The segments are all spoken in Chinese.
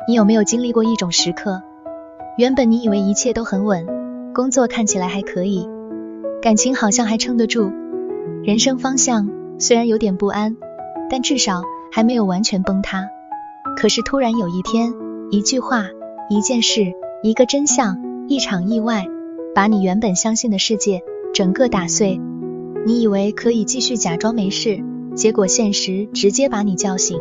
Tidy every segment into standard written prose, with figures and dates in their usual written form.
你有没有经历过一种时刻，原本你以为一切都很稳，工作看起来还可以，感情好像还撑得住，人生方向虽然有点不安，但至少还没有完全崩塌。可是突然有一天，一句话，一件事，一个真相，一场意外，把你原本相信的世界整个打碎。你以为可以继续假装没事，结果现实直接把你叫醒。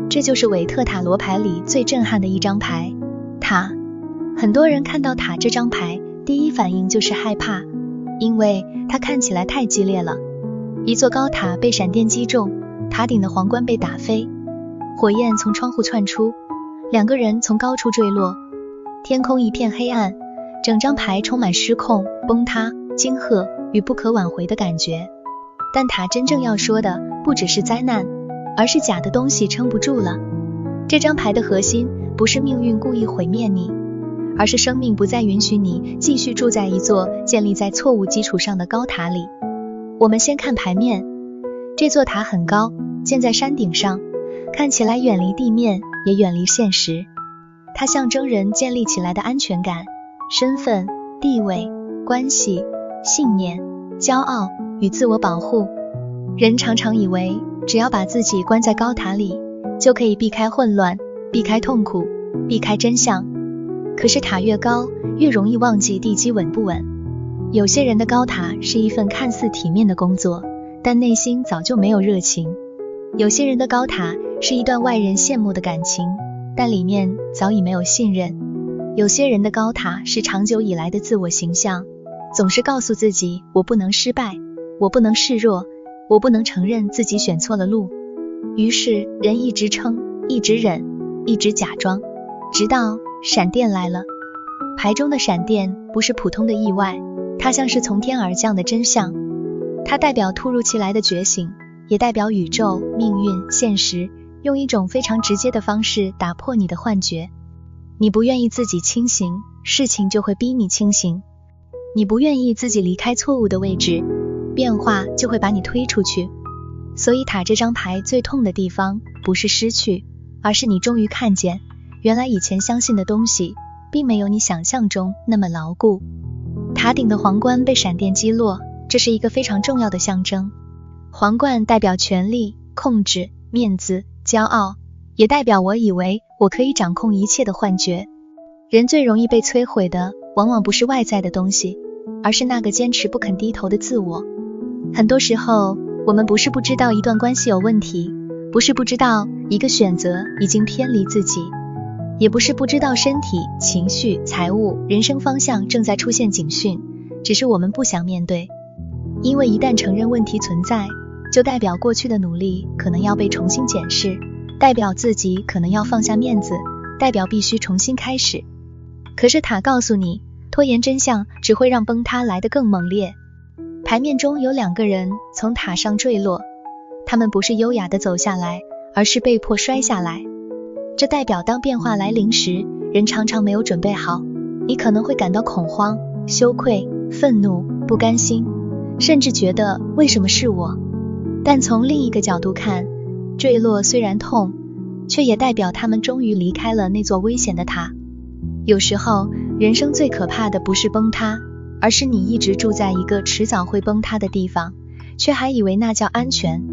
这就是韦特塔罗牌里最震撼的一张牌，塔。很多人看到塔这张牌，第一反应就是害怕，因为它看起来太激烈了。一座高塔被闪电击中，塔顶的皇冠被打飞，火焰从窗户窜出，两个人从高处坠落，天空一片黑暗，整张牌充满失控、崩塌、惊吓与不可挽回的感觉。但塔真正要说的不只是灾难，而是假的东西撑不住了。这张牌的核心不是命运故意毁灭你，而是生命不再允许你继续住在一座建立在错误基础上的高塔里。我们先看牌面，这座塔很高，建在山顶上，看起来远离地面，也远离现实。它象征人建立起来的安全感、身份、地位、关系、信念、骄傲与自我保护。人常常以为只要把自己关在高塔里，就可以避开混乱，避开痛苦，避开真相。可是塔越高，越容易忘记地基稳不稳。有些人的高塔是一份看似体面的工作，但内心早就没有热情。有些人的高塔是一段外人羡慕的感情，但里面早已没有信任。有些人的高塔是长久以来的自我形象，总是告诉自己我不能失败，我不能示弱，我不能承认自己选错了路。于是人一直撑，一直忍，一直假装，直到闪电来了。牌中的闪电不是普通的意外，它像是从天而降的真相。它代表突如其来的觉醒，也代表宇宙、命运、现实用一种非常直接的方式打破你的幻觉。你不愿意自己清醒，事情就会逼你清醒。你不愿意自己离开错误的位置，变化就会把你推出去。所以塔这张牌最痛的地方不是失去，而是你终于看见，原来以前相信的东西并没有你想象中那么牢固。塔顶的皇冠被闪电击落，这是一个非常重要的象征。皇冠代表权力、控制、面子、骄傲，也代表我以为我可以掌控一切的幻觉。人最容易被摧毁的往往不是外在的东西，而是那个坚持不肯低头的自我。很多时候我们不是不知道一段关系有问题，不是不知道一个选择已经偏离自己，也不是不知道身体、情绪、财务、人生方向正在出现警讯，只是我们不想面对。因为一旦承认问题存在，就代表过去的努力可能要被重新检视，代表自己可能要放下面子，代表必须重新开始。可是塔告诉你，拖延真相只会让崩塌来得更猛烈。牌面中有两个人从塔上坠落，他们不是优雅地走下来，而是被迫摔下来。这代表当变化来临时，人常常没有准备好，你可能会感到恐慌、羞愧、愤怒、不甘心，甚至觉得为什么是我。但从另一个角度看，坠落虽然痛，却也代表他们终于离开了那座危险的塔。有时候人生最可怕的不是崩塌，而是你一直住在一个迟早会崩塌的地方，却还以为那叫安全。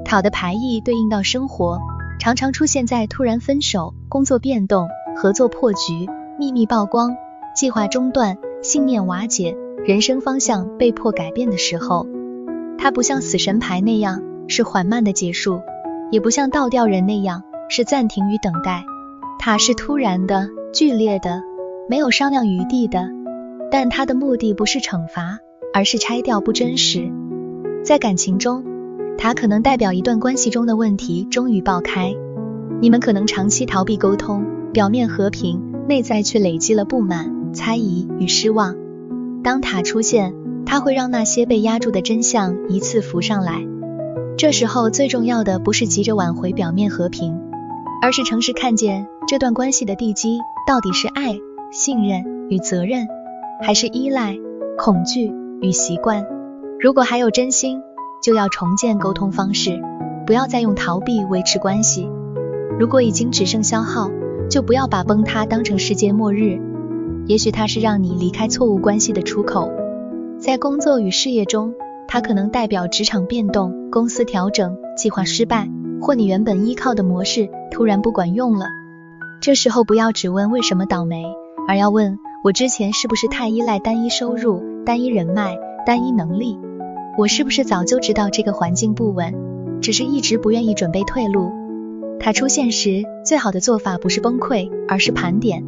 塔的牌意对应到生活，常常出现在突然分手、工作变动、合作破局、秘密曝光、计划中断、信念瓦解、人生方向被迫改变的时候。它不像死神牌那样是缓慢的结束，也不像倒吊人那样是暂停与等待。它是突然的、剧烈的，没有商量余地的，但它的目的不是惩罚，而是拆掉不真实。在感情中，它可能代表一段关系中的问题终于爆开，你们可能长期逃避沟通，表面和平，内在却累积了不满、猜疑与失望。当塔出现，它会让那些被压住的真相一次浮上来。这时候最重要的不是急着挽回表面和平，而是诚实看见这段关系的地基到底是爱、信任与责任，还是依赖、恐惧与习惯。如果还有真心，就要重建沟通方式，不要再用逃避维持关系。如果已经只剩消耗，就不要把崩塌当成世界末日，也许它是让你离开错误关系的出口。在工作与事业中，它可能代表职场变动、公司调整、计划失败，或你原本依靠的模式突然不管用了。这时候不要只问为什么倒霉，而要问我之前是不是太依赖单一收入、单一人脉、单一能力？我是不是早就知道这个环境不稳，只是一直不愿意准备退路？它出现时，最好的做法不是崩溃，而是盘点。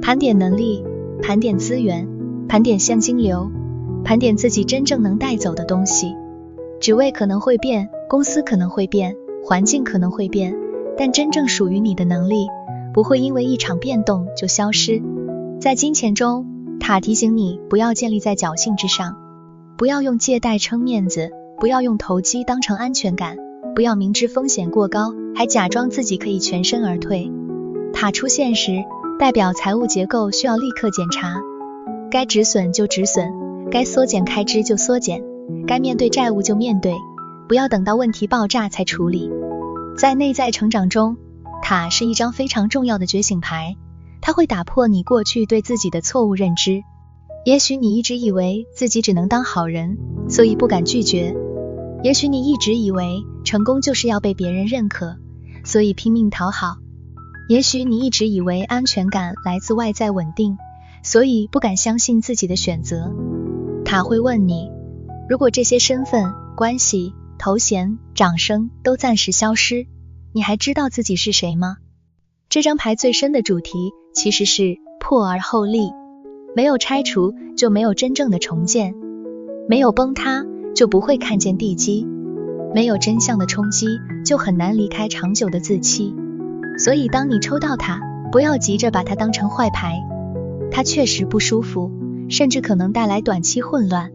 盘点能力，盘点资源，盘点现金流，盘点自己真正能带走的东西。职位可能会变，公司可能会变，环境可能会变，但真正属于你的能力，不会因为一场变动就消失。在金钱中，塔提醒你不要建立在侥幸之上，不要用借贷撑面子，不要用投机当成安全感，不要明知风险过高，还假装自己可以全身而退。塔出现时，代表财务结构需要立刻检查，该止损就止损，该缩减开支就缩减，该面对债务就面对，不要等到问题爆炸才处理。在内在成长中，塔是一张非常重要的觉醒牌，它会打破你过去对自己的错误认知。也许你一直以为自己只能当好人，所以不敢拒绝。也许你一直以为成功就是要被别人认可，所以拼命讨好。也许你一直以为安全感来自外在稳定，所以不敢相信自己的选择。塔会问你，如果这些身份、关系、头衔、掌声都暂时消失，你还知道自己是谁吗？这张牌最深的主题其实是破而后立，没有拆除就没有真正的重建，没有崩塌就不会看见地基，没有真相的冲击就很难离开长久的自欺。所以当你抽到它，不要急着把它当成坏牌，它确实不舒服，甚至可能带来短期混乱，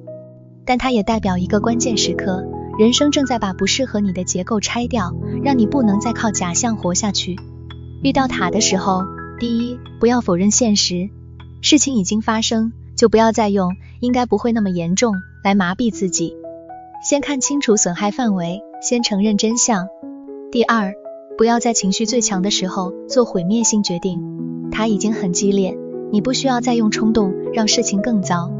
但它也代表一个关键时刻，人生正在把不适合你的结构拆掉，让你不能再靠假象活下去。遇到塔的时候，第一，不要否认现实，事情已经发生，就不要再用应该不会那么严重来麻痹自己，先看清楚损害范围，先承认真相。第二，不要在情绪最强的时候做毁灭性决定，它已经很激烈，你不需要再用冲动让事情更糟。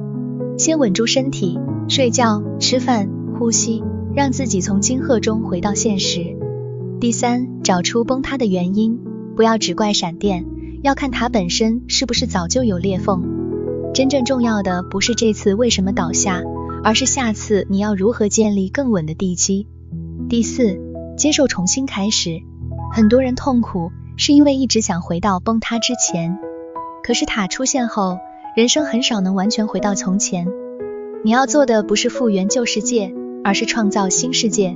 先稳住身体，睡觉、吃饭、呼吸，让自己从惊吓中回到现实。第三，找出崩塌的原因，不要只怪闪电，要看塔本身是不是早就有裂缝。真正重要的不是这次为什么倒下，而是下次你要如何建立更稳的地基。第四，接受重新开始。很多人痛苦是因为一直想回到崩塌之前，可是塔出现后，人生很少能完全回到从前。你要做的不是复原旧世界，而是创造新世界。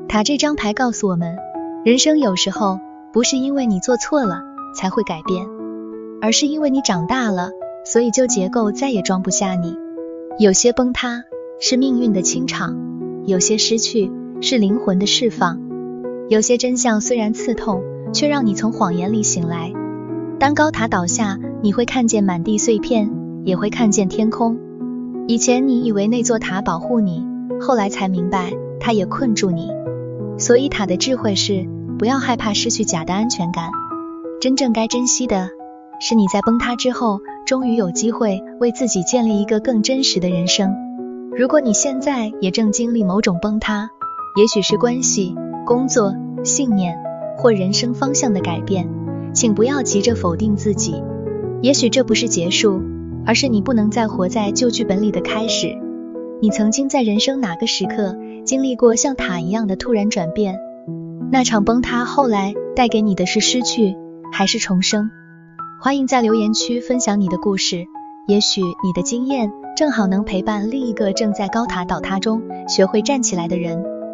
塔这张牌告诉我们，人生有时候不是因为你做错了才会改变，而是因为你长大了，所以旧结构再也装不下你。有些崩塌是命运的清场，有些失去是灵魂的释放，有些真相虽然刺痛，却让你从谎言里醒来。当高塔倒下，你会看见满地碎片，也会看见天空。以前你以为那座塔保护你，后来才明白它也困住你。所以塔的智慧是，不要害怕失去假的安全感，真正该珍惜的是你在崩塌之后，终于有机会为自己建立一个更真实的人生。如果你现在也正经历某种崩塌，也许是关系、工作、信念或人生方向的改变，请不要急着否定自己。也许这不是结束，而是你不能再活在旧剧本里的开始。你曾经在人生哪个时刻经历过像塔一样的突然转变？那场崩塌后来带给你的是失去，还是重生？欢迎在留言区分享你的故事，也许你的经验正好能陪伴另一个正在高塔倒塌中学会站起来的人。